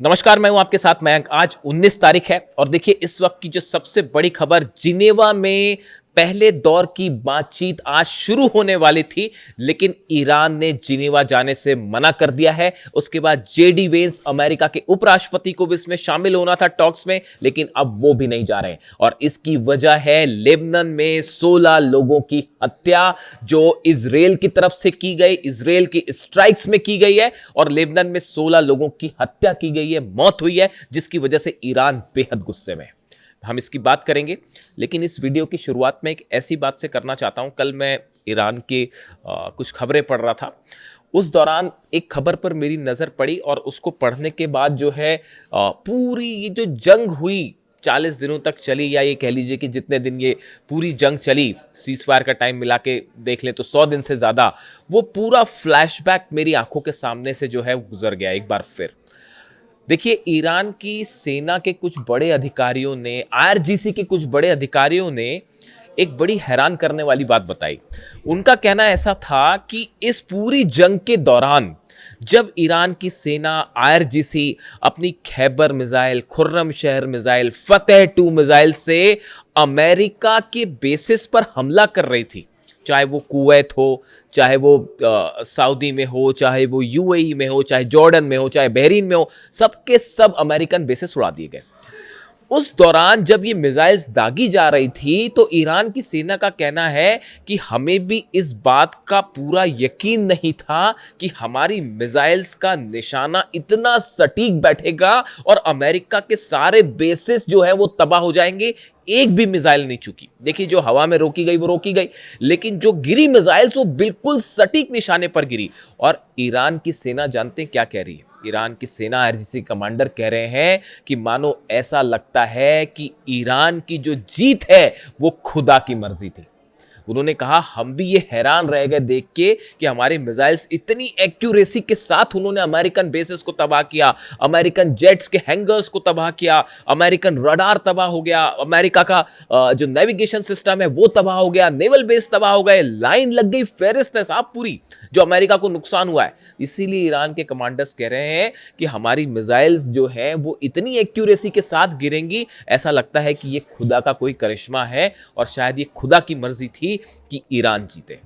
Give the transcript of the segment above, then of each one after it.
नमस्कार, मैं हूं आपके साथ मयंक। आज 19 तारीख है और देखिए इस वक्त की जो सबसे बड़ी खबर, जिनेवा में पहले दौर की बातचीत आज शुरू होने वाली थी, लेकिन ईरान ने जिनेवा जाने से मना कर दिया है। उसके बाद जेडी वेंस, अमेरिका के उपराष्ट्रपति, को भी इसमें शामिल होना था टॉक्स में, लेकिन अब वो भी नहीं जा रहे हैं। और इसकी वजह है लेबनान में 16 लोगों की हत्या जो इजराइल की तरफ से की गई, इजराइल की स्ट्राइक्स में की गई है। और लेबनान में 16 लोगों की हत्या की गई है, मौत हुई है, जिसकी वजह से ईरान बेहद गुस्से में है। हम इसकी बात करेंगे, लेकिन इस वीडियो की शुरुआत में एक ऐसी बात से करना चाहता हूं। कल मैं ईरान के कुछ खबरें पढ़ रहा था। उस दौरान एक खबर पर मेरी नज़र पड़ी और उसको पढ़ने के बाद जो है पूरी ये जो जंग हुई 40 दिनों तक चली, या ये कह लीजिए कि जितने दिन ये पूरी जंग चली, सीज फायर का टाइम मिला के देख लें तो 100 दिन से ज़्यादा, वो पूरा फ्लैशबैक मेरी आंखों के सामने से जो है गुजर गया एक बार फिर। देखिए, ईरान की सेना के कुछ बड़े अधिकारियों ने, आईआरजीसी के कुछ बड़े अधिकारियों ने एक बड़ी हैरान करने वाली बात बताई। उनका कहना ऐसा था कि इस पूरी जंग के दौरान जब ईरान की सेना, आईआरजीसी अपनी खैबर मिसाइल, खुर्रम शहर मिसाइल, फतेह 2 मिसाइल से अमेरिका के बेसिस पर हमला कर रही थी, चाहे वो कुवैत हो, चाहे वो सऊदी में हो, चाहे वो यूएई में हो, चाहे जॉर्डन में हो, चाहे बहरीन में हो, सबके सब अमेरिकन बेसिस उड़ा दिए गए। उस दौरान जब ये मिसाइल्स दागी जा रही थी, तो ईरान की सेना का कहना है कि हमें भी इस बात का पूरा यकीन नहीं था कि हमारी मिसाइल्स का निशाना इतना सटीक बैठेगा और अमेरिका के सारे बेसिस जो है वो तबाह हो जाएंगे। एक भी मिसाइल नहीं चुकी। देखिए, जो हवा में रोकी गई वो रोकी गई, लेकिन जो गिरी मिसाइल्स वो बिल्कुल सटीक निशाने पर गिरी। और ईरान की सेना जानते हैं क्या कह रही है? ईरान की सेना आईआरजीसी कमांडर कह रहे हैं कि मानो ऐसा लगता है कि ईरान की जो जीत है वो खुदा की मर्जी थी। उन्होंने कहा, हम भी ये हैरान रह गए देख के कि हमारे मिसाइल्स इतनी एक्यूरेसी के साथ उन्होंने अमेरिकन बेसेस को तबाह किया, अमेरिकन जेट्स के हैंगर्स को तबाह किया, अमेरिकन रडार तबाह हो गया, अमेरिका का जो नेविगेशन सिस्टम है वो तबाह हो गया, नेवल बेस तबाह हो गए, लाइन लग गई, फेरिस्त है साहब पूरी जो अमेरिका को नुकसान हुआ है। इसीलिए ईरान के कमांडर्स कह रहे हैं कि हमारी मिसाइल्स जो हैं वो इतनी एक्यूरेसी के साथ गिरेंगी, ऐसा लगता है कि ये खुदा का कोई करिश्मा है और शायद ये खुदा की मर्जी थी कि ईरान जीते।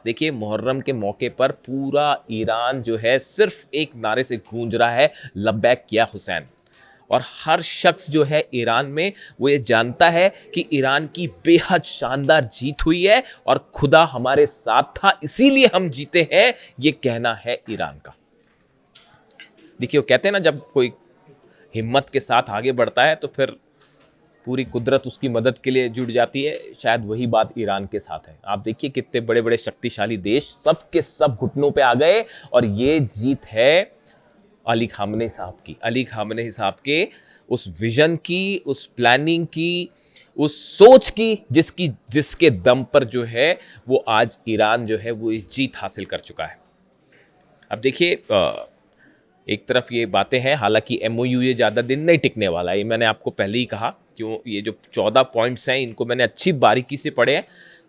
देखिए, मुहर्रम के मौके पर पूरा ईरान जो है सिर्फ एक नारे से गूंज रहा है, लब्बैक या हुसैन। और हर शख्स जो है ईरान में वो ये जानता है कि ईरान की बेहद शानदार जीत हुई है और खुदा हमारे साथ था, इसीलिए हम जीते हैं, ये कहना है ईरान का। देखिए, वो कहते हैं ना, जब कोई हिम्मत के साथ आगे बढ़ता है तो फिर पूरी कुदरत उसकी मदद के लिए जुट जाती है। शायद वही बात ईरान के साथ है। आप देखिए, कितने बड़े बड़े शक्तिशाली देश सब के सब घुटनों पे आ गए और ये जीत है अली खामनेई साहब की, अली खामनेई साहब के उस विजन की, उस प्लानिंग की, उस सोच की, जिसके दम पर जो है वो आज ईरान जो है वो इस जीत हासिल कर चुका है। अब देखिए, एक तरफ ये बातें हैं, हालांकि एमओयू ये ज़्यादा दिन नहीं टिकने वाला है, ये मैंने आपको पहले ही कहा। क्यों? ये जो 14 पॉइंट्स हैं इनको मैंने अच्छी बारीकी से पढ़े हैं।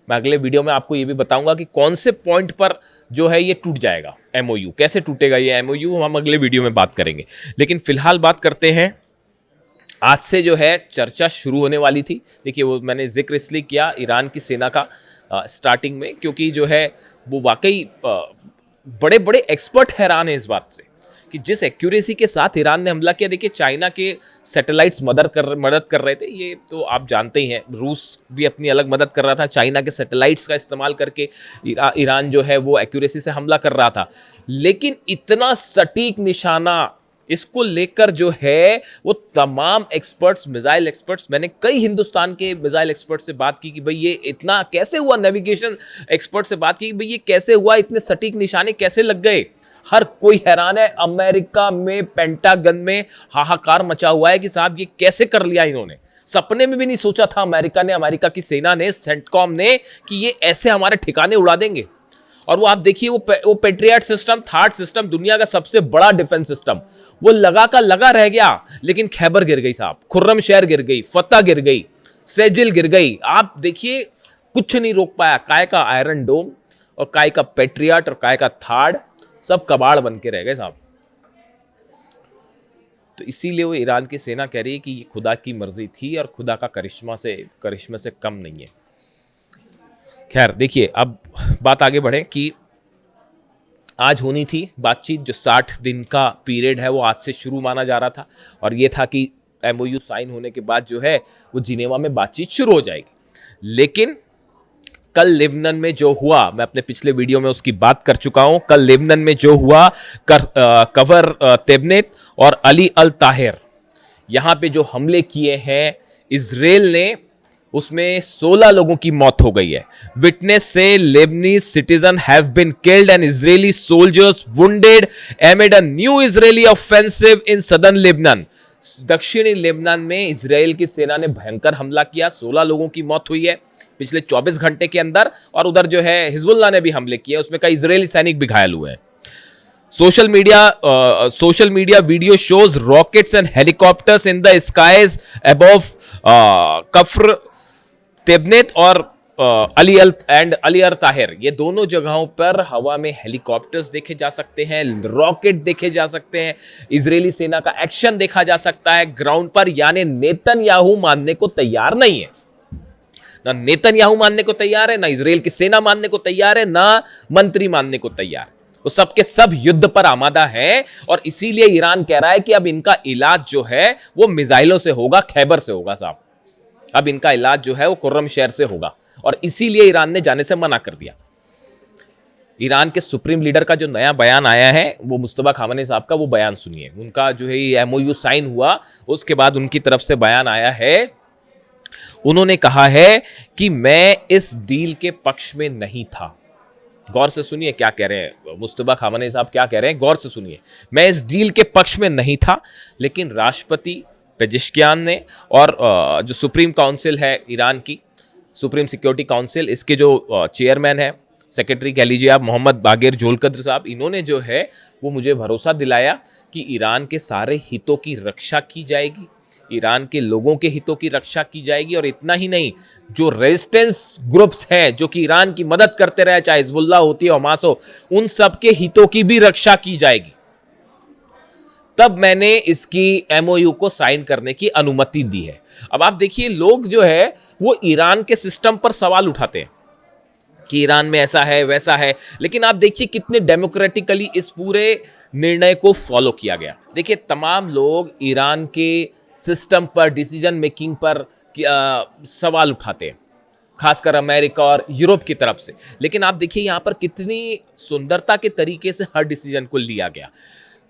मैं अगले वीडियो में आपको ये भी बताऊंगा कि कौन से पॉइंट पर जो है ये टूट जाएगा एमओयू, कैसे टूटेगा ये एमओयू, हम अगले वीडियो में बात करेंगे। लेकिन फिलहाल बात करते हैं, आज से जो है चर्चा शुरू होने वाली थी। देखिए, वो मैंने जिक्र इसलिए किया ईरान की सेना का स्टार्टिंग में, क्योंकि जो है वो वाकई बड़े बड़े एक्सपर्ट हैरान है इस बात से कि जिस एक्यूरेसी के साथ ईरान ने हमला किया। देखिए, चाइना के सैटेलाइट्स मदद कर रहे थे, ये तो आप जानते ही हैं। रूस भी अपनी अलग मदद कर रहा था, चाइना के सैटेलाइट्स का इस्तेमाल करके ईरान जो है वो एक्यूरेसी से हमला कर रहा था। लेकिन इतना सटीक निशाना, इसको लेकर जो है वो तमाम एक्सपर्ट्स, मिसाइल एक्सपर्ट्स, मैंने कई हिंदुस्तान के मिसाइल एक्सपर्ट से बात की कि भाई ये इतना कैसे हुआ, नेविगेशन एक्सपर्ट से बात की कि भाई ये कैसे हुआ, इतने सटीक निशाने कैसे लग गए। हर कोई हैरान है। अमेरिका में पेंटागन में हाहाकार मचा हुआ है कि साहब ये कैसे कर लिया इन्होंने। सपने में भी नहीं सोचा था अमेरिका ने, अमेरिका की सेना ने, सेंटकॉम ने, कि ये ऐसे हमारे ठिकाने उड़ा देंगे। और वो आप देखिए, वो पेट्रियट सिस्टम, थार्ड सिस्टम, दुनिया का सबसे बड़ा डिफेंस सिस्टम, वो लगा का लगा रह गया। लेकिन खैबर गिर गई साहब, खुर्रम शहर गिर गई, फतह गिर गई, सेजिल गिर गई। आप देखिए, कुछ नहीं रोक पाया। काय का आयरन डोम और काय का पेट्रियट और काय का थार्ड, सब कबाड़ बन के रह गए साहब। तो इसीलिए वो ईरान की सेना कह रही है कि ये खुदा की मर्जी थी और खुदा का करिश्मा से कम नहीं है। खैर देखिए, अब बात आगे बढ़े कि आज होनी थी बातचीत, जो 60 दिन का पीरियड है वो आज से शुरू माना जा रहा था, और ये था कि एमओयू साइन होने के बाद जो है वो जिनेवा में बातचीत शुरू हो जाएगी। लेकिन कल लेबनान में जो हुआ, मैं अपने पिछले वीडियो में उसकी बात कर चुका हूं, कल लेबनान में जो हुआ कवर तेबनेत और अली अल ताहिर, यहां पे जो हमले किए हैं इजराइल ने, उसमें 16 लोगों की मौत हो गई है। विटनेस से Lebanese citizen have been killed and Israeli soldiers wounded amid a new Israeli offensive in southern Lebanon. दक्षिणी लेबनान में इजराइल की सेना ने भयंकर हमला किया, 16 लोगों की मौत हुई है पिछले 24 घंटे के अंदर, और उधर जो है हिजबुल्लाह ने भी हमले किए, उसमें कई इजरायली सैनिक भी घायल हुए हैं। Social media video shows rockets and helicopters in the skies above Kafr Tebnit और अली अल ताहिर, ये दोनों जगहों पर हवा में हेलीकॉप्टर्स देखे जा सकते हैं, रॉकेट देखे जा सकते हैं, इजरायली सेना का एक्शन देखा जा सकता है ग्राउंड पर। यानी नेतन्याहू मानने को तैयार नहीं है, ना नेतन्याहू मानने को तैयार है, ना इजराइल की सेना मानने को तैयार है, ना मंत्री मानने को तैयार है। वो सब के सब युद्ध पर आमादा है, और इसीलिए ईरान कह रहा है कि अब इनका इलाज जो है वो मिसाइलों से होगा, खैबर से होगा साहब। अब इनका इलाज जो है वो कुर्रम शहर से होगा, और इसीलिए ईरान ने जाने से मना कर दिया। ईरान के सुप्रीम लीडर का जो नया बयान आया है, वो मुस्तफा खामनेई साहब का, वो बयान सुनिए। उनका जो है एमओयू साइन हुआ, उसके बाद उनकी तरफ से बयान आया है। उन्होंने कहा है कि मैं इस डील के पक्ष में नहीं था। गौर से सुनिए क्या कह रहे हैं मुस्तफा खामनेई साहब, क्या कह रहे हैं, गौर से सुनिए। मैं इस डील के पक्ष में नहीं था, लेकिन राष्ट्रपति पेजिशकियान ने और जो सुप्रीम काउंसिल है ईरान की, सुप्रीम सिक्योरिटी काउंसिल, इसके जो चेयरमैन है, सेक्रेटरी कह लीजिए आप, मोहम्मद बागेर जोलकद्र साहब, इन्होंने जो है वो मुझे भरोसा दिलाया कि ईरान के सारे हितों की रक्षा की जाएगी, ईरान के लोगों के हितों की रक्षा की जाएगी, और इतना ही नहीं, जो रेजिस्टेंस ग्रुप्स हैं जो कि ईरान की मदद करते रहे, चाहे हिजबुल्ला होती है, हमास हो, उन सब के हितों की भी रक्षा की जाएगी। तब मैंने इसकी एमओयू को साइन करने की अनुमति दी है। अब आप देखिए, लोग जो है वो ईरान के सिस्टम पर सवाल उठाते हैं कि ईरान में ऐसा है वैसा है, लेकिन आप देखिए कितने डेमोक्रेटिकली इस पूरे निर्णय को फॉलो किया गया। देखिए, तमाम लोग ईरान के सिस्टम पर, डिसीजन मेकिंग पर सवाल उठाते हैं, खासकर अमेरिका और यूरोप की तरफ से, लेकिन आप देखिए यहां पर कितनी सुंदरता के तरीके से हर डिसीजन को लिया गया।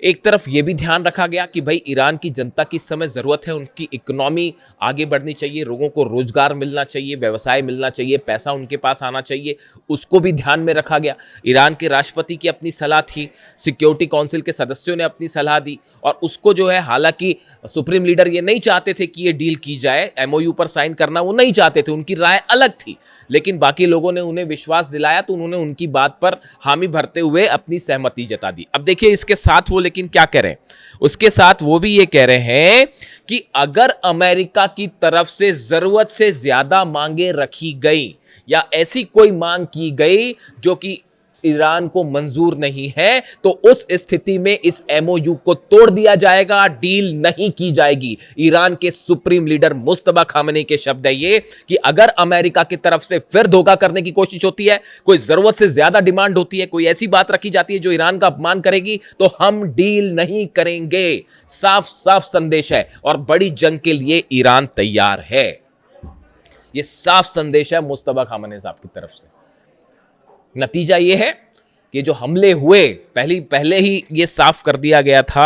एक तरफ यह भी ध्यान रखा गया कि भाई ईरान की जनता की इस समय ज़रूरत है, उनकी इकोनॉमी आगे बढ़नी चाहिए, लोगों को रोजगार मिलना चाहिए, व्यवसाय मिलना चाहिए, पैसा उनके पास आना चाहिए, उसको भी ध्यान में रखा गया। ईरान के राष्ट्रपति की अपनी सलाह थी, सिक्योरिटी काउंसिल के सदस्यों ने अपनी सलाह दी, और उसको जो है, हालांकि सुप्रीम लीडर ये नहीं चाहते थे कि ये डील की जाए, एमओयू पर साइन करना वो नहीं चाहते थे, उनकी राय अलग थी, लेकिन बाकी लोगों ने उन्हें विश्वास दिलाया, तो उन्होंने उनकी बात पर हामी भरते हुए अपनी सहमति जता दी। अब देखिए इसके साथ वो लेकिन क्या कह रहे हैं, उसके साथ वो भी ये कह रहे हैं कि अगर अमेरिका की तरफ से जरूरत से ज्यादा मांगे रखी गई या ऐसी कोई मांग की गई जो कि ईरान को मंजूर नहीं है, तो उस स्थिति में इस एमओयू को तोड़ दिया जाएगा, डील नहीं की जाएगी। ईरान के सुप्रीम लीडर मुस्तफा खामनेई के शब्द है ये कि अगर अमेरिका की तरफ से फिर धोखा करने की कोशिश होती है, कोई जरूरत से ज्यादा डिमांड होती है, कोई ऐसी बात रखी जाती है जो ईरान का अपमान करेगी, तो हम डील नहीं करेंगे। साफ साफ संदेश है, और बड़ी जंग के लिए ईरान तैयार है। यह साफ संदेश है मुस्तफा खामनेई साहब की तरफ से। नतीजा यह है कि जो हमले हुए, पहले ही यह साफ कर दिया गया था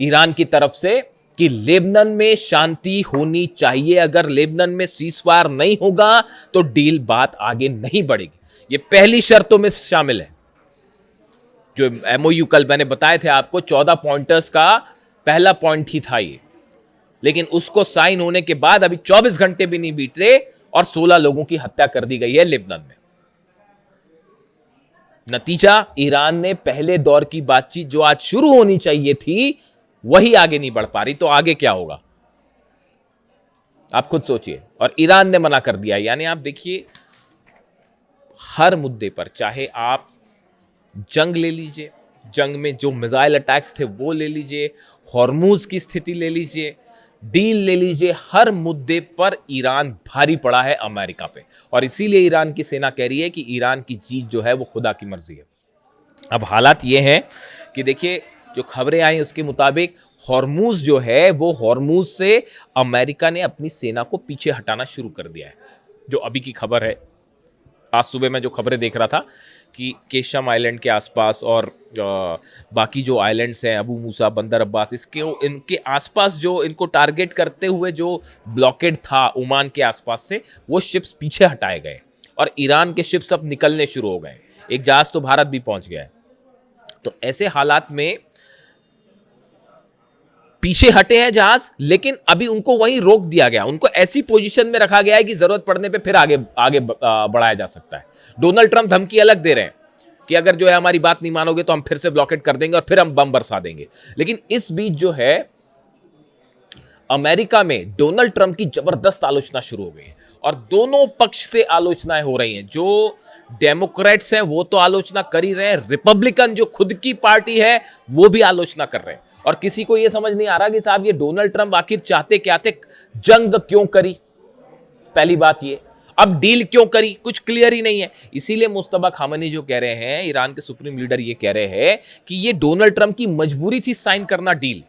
ईरान की तरफ से कि लेबनान में शांति होनी चाहिए, अगर लेबनान में सीजफायर नहीं होगा तो डील बात आगे नहीं बढ़ेगी। यह पहली शर्तों में शामिल है। जो एमओयू कल मैंने बताए थे आपको, 14 पॉइंटर्स का पहला पॉइंट ही था ये, लेकिन उसको साइन होने के बाद अभी 24 घंटे भी नहीं बीत रहे और 16 लोगों की हत्या कर दी गई है लेबनान में। नतीजा, ईरान ने पहले दौर की बातचीत जो आज शुरू होनी चाहिए थी वही आगे नहीं बढ़ पा रही, तो आगे क्या होगा आप खुद सोचिए। और ईरान ने मना कर दिया। यानी आप देखिए, हर मुद्दे पर, चाहे आप जंग ले लीजिए, जंग में जो मिसाइल अटैक्स थे वो ले लीजिए, हॉर्मूज की स्थिति ले लीजिए, डील ले लीजिए, हर मुद्दे पर ईरान भारी पड़ा है अमेरिका पे। और इसीलिए ईरान की सेना कह रही है कि ईरान की जीत जो है वो खुदा की मर्जी है। अब हालात ये हैं कि देखिए, जो खबरें आई उसके मुताबिक हॉर्मूज जो है वो हॉर्मूज से अमेरिका ने अपनी सेना को पीछे हटाना शुरू कर दिया है। जो अभी की खबर है, आज सुबह मैं जो खबरें देख रहा था कि केशम आइलैंड के आसपास और बाकी जो आइलैंड्स हैं, अबू मूसा, बंदर अब्बास, इनके आसपास जो इनको टारगेट करते हुए जो ब्लॉकेड था ओमान के आसपास से, वो शिप्स पीछे हटाए गए और ईरान के शिप्स अब निकलने शुरू हो गए। एक जहाज तो भारत भी पहुंच गया है। तो ऐसे हालात में पीछे हटे हैं जहाज, लेकिन अभी उनको वहीं रोक दिया गया, उनको ऐसी पोजीशन में रखा गया है कि जरूरत पड़ने पे फिर आगे आगे बढ़ाया जा सकता है। डोनाल्ड ट्रंप धमकी अलग दे रहे हैं कि अगर जो है हमारी बात नहीं मानोगे तो हम फिर से ब्लॉकेट कर देंगे और फिर हम बम बरसा देंगे। लेकिन इस बीच जो है अमेरिका में डोनाल्ड ट्रंप की जबरदस्त आलोचना शुरू हो गई है और दोनों पक्ष से आलोचनाएं हो रही हैं। जो डेमोक्रेट्स हैं वो तो आलोचना कर ही रहे हैं, रिपब्लिकन जो खुद की पार्टी है वो भी आलोचना कर रहे हैं। और किसी को यह समझ नहीं आ रहा कि साहब ये डोनाल्ड ट्रंप आखिर चाहते क्या थे, जंग क्यों करी, पहली बात ये, अब डील क्यों करी, कुछ क्लियर ही नहीं है। इसीलिए मुस्तफा खामनी जो कह रहे हैं, ईरान के सुप्रीम लीडर ये कह रहे हैं कि ये डोनाल्ड ट्रंप की मजबूरी थी साइन करना डील,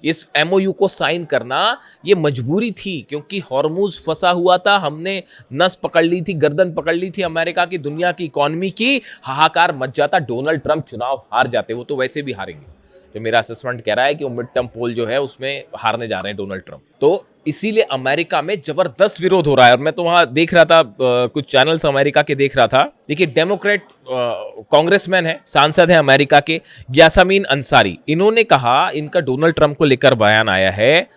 इस एमओयू को साइन करना ये मजबूरी थी, क्योंकि हॉर्मूज फंसा हुआ था, हमने नस पकड़ ली थी, गर्दन पकड़ ली थी अमेरिका की, दुनिया की इकोनॉमी की, हाहाकार मच जाता, डोनाल्ड ट्रंप चुनाव हार जाते, वो तो वैसे भी हारेंगे। जो मेरा असेसमेंट कह रहा है कि वो मिड टर्म पोल जो है उसमें हारने जा रहे हैं डोनाल्ड ट्रंप। तो इसीलिए अमेरिका में जबरदस्त विरोध हो रहा है। और मैं तो वहां देख रहा था, कुछ चैनल्स अमेरिका के देख रहा था। देखिए, डेमोक्रेट कांग्रेसमैन है, सांसद है अमेरिका के, यासमीन अंसारी, इन्होंने कहा, इनका डोनाल्ड ट्रंप को लेकर बयान आया है,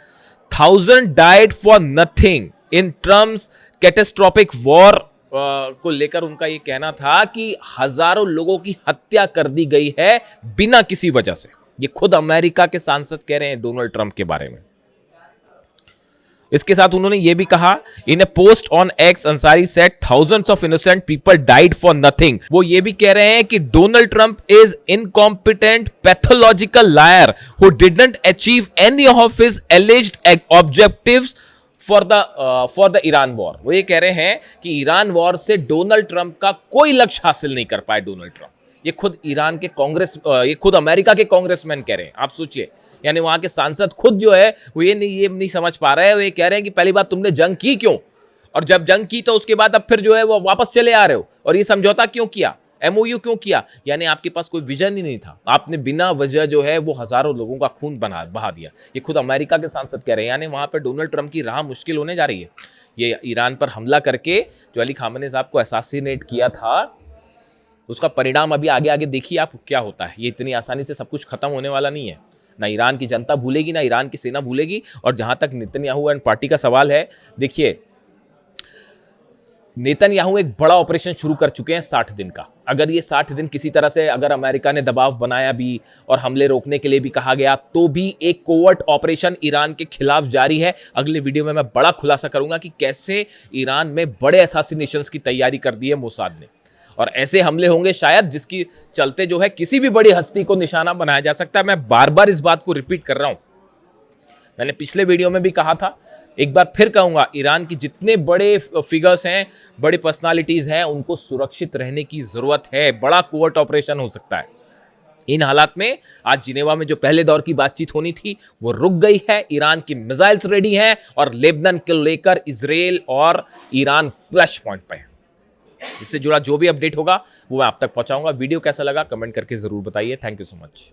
1000 died for nothing in Trump's catastrophic war को लेकर उनका यह कहना था कि हजारों लोगों की हत्या कर दी गई है बिना किसी वजह से। ये खुद अमेरिका के सांसद कह रहे हैं डोनाल्ड ट्रंप के बारे में। इसके साथ उन्होंने यह भी कहा, in a post on X Ansari said thousands of innocent people died for nothing. वो ये भी कह रहे हैं कि Donald Trump is incompetent pathological liar who didn't achieve any of his alleged objectives for the Iran war. वो ये कह रहे हैं कि ईरान वॉर से डोनाल्ड ट्रंप का कोई लक्ष्य हासिल नहीं कर पाए डोनाल्ड ट्रंप। ये खुद ईरान के ये खुद अमेरिका के कांग्रेसमैन कह रहे हैं। आप सोचिए, यानी वहां के सांसद खुद जो है वो ये नहीं समझ पा रहे हैं। वो ये कह रहे हैं कि पहली बात, तुमने जंग की क्यों, और जब जंग की तो उसके बाद अब फिर जो है वो वापस चले आ रहे हो, और ये समझौता क्यों किया, एमओयू क्यों किया। यानी आपके पास कोई विजन ही नहीं था, आपने बिना वजह जो है वो हजारों लोगों का खून बहा दिया। ये खुद अमेरिका के सांसद कह रहे हैं। यानी वहां पर डोनाल्ड ट्रंप की राह मुश्किल होने जा रही है। ये ईरान पर हमला करके जो अली खामेनी साहब को असैसिनेट किया था, उसका परिणाम अभी आगे आगे देखिए आप क्या होता है। ये इतनी आसानी से सब कुछ खत्म होने वाला नहीं है। ना ईरान की जनता भूलेगी, ना ईरान की सेना भूलेगी। और जहां तक नेतन्याहू एंड पार्टी का सवाल है, देखिए, नेतन्याहू एक बड़ा ऑपरेशन शुरू कर चुके हैं 60 दिन का। अगर ये 60 दिन किसी तरह से अगर अमेरिका ने दबाव बनाया भी और हमले रोकने के लिए भी कहा गया, तो भी एक कोवर्ट ऑपरेशन ईरान के खिलाफ जारी है। अगले वीडियो में मैं बड़ा खुलासा करूंगा कि कैसे ईरान में बड़े असैसिनेशंस की तैयारी कर दी है मोसाद ने, और ऐसे हमले होंगे शायद जिसकी चलते जो है किसी भी बड़ी हस्ती को निशाना बनाया जा सकता है। मैं बार बार इस बात को रिपीट कर रहा हूं, मैंने पिछले वीडियो में भी कहा था, एक बार फिर कहूंगा, ईरान की जितने बड़े फिगर्स हैं, बड़ी पर्सनालिटीज हैं, उनको सुरक्षित रहने की जरूरत है। बड़ा कोवर्ट ऑपरेशन हो सकता है। इन हालात में आज जिनेवा में जो पहले दौर की बातचीत होनी थी वो रुक गई है। ईरान की मिसाइल्स रेडी हैं और लेबनान को लेकर इजराइल और ईरान फ्लैश पॉइंट पे है। इससे जुड़ा जो भी अपडेट होगा वो मैं आप तक पहुंचाऊंगा। वीडियो कैसा लगा कमेंट करके जरूर बताइए। Thank you so much.